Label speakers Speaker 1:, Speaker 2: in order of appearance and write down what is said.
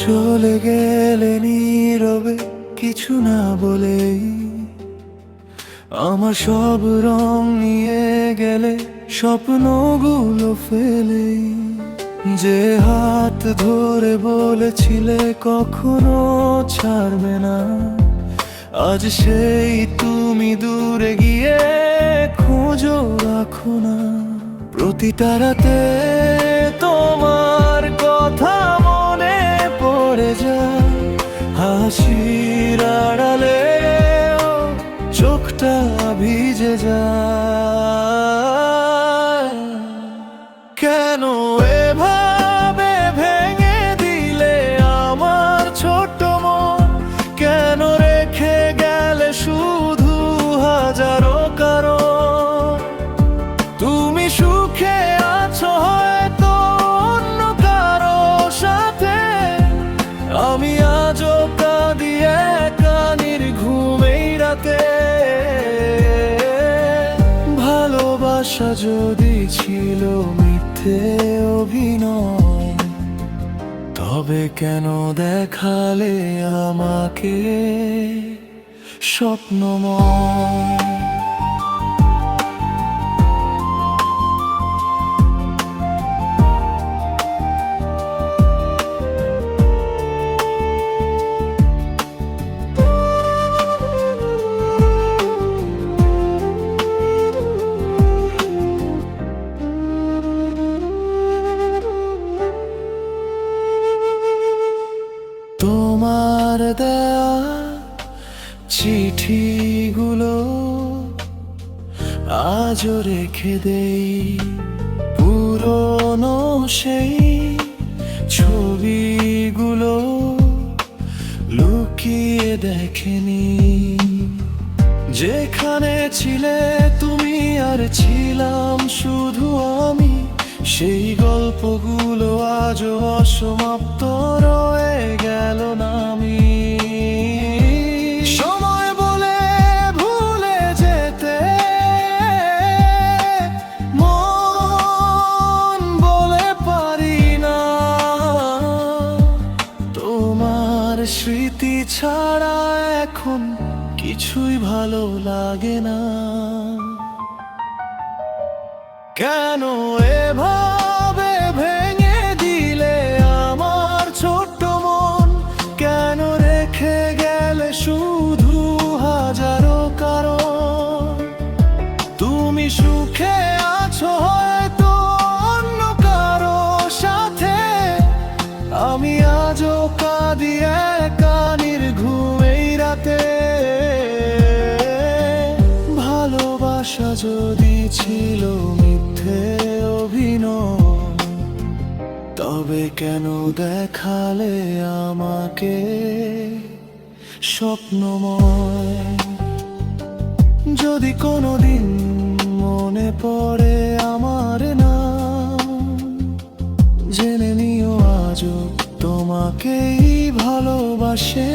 Speaker 1: চলে গেলে নীরবে কিছু না বলেই, আমার সব রং নিয়ে গেলে স্বপ্নগুলো ফেলেই। যে হাত ধরে বলেছিলে কখনো ছাড়বে না, আজ সেই তুমি দূরে গিয়ে খোঁজো রাখো না। প্রতিটা রাতে তোমার কথা মনে পড়ে যায়, হাসির আড়ালে চোখটা ভিজে যায়। কেন এভাবে ভেঙে দিলে আমার ছোট মন? কেন রেখে গেলে শুধু হাজারো কারণ? তুমি সুখে আছো হয়তো অন্য কারো সাথে, আমি আজও কাঁদি একা নির্ঘুমেই রাতে। ভালোবাসা যদি ছিল মিথ্যে অভিনয়, তবে কেন দেখালে আমাকে স্বপ্নময়? তোমার দেয়া চিঠিগুলো আজও রেখে দেই, পুরনো সেই ছবিগুলো লুকিয়ে দেখেনি। যেখানে ছিলে তুমি আর ছিলাম শুধু আমি, সেই গল্পগুলো আজও অসমাপ্ত রয়ে গেল নামি। সময় বলে ভুলে যেতে, মন বলে পারি না। তোমার স্মৃতি ছাড়া এখন কিছুই ভালো লাগে না। কেন এভাবে ভেঙে দিলে আমার ছোট্ট মন? কেন রেখে গেলে শুধু হাজারো কারণ? তুমি সুখে আছো হয়তো অন্য কারো সাথে, আমি আজও কাঁদি একা নির্ঘুমেই রাতে। ভালোবাসা যদি ছিল মিথ্যে অভিনয়, তবে কেন দেখালে আমাকে স্বপ্নময়? যদি কোনোদিন মনে পড়ে আমার নাম, জেনে নিও আজও তোমাকেই ভালোবাসে।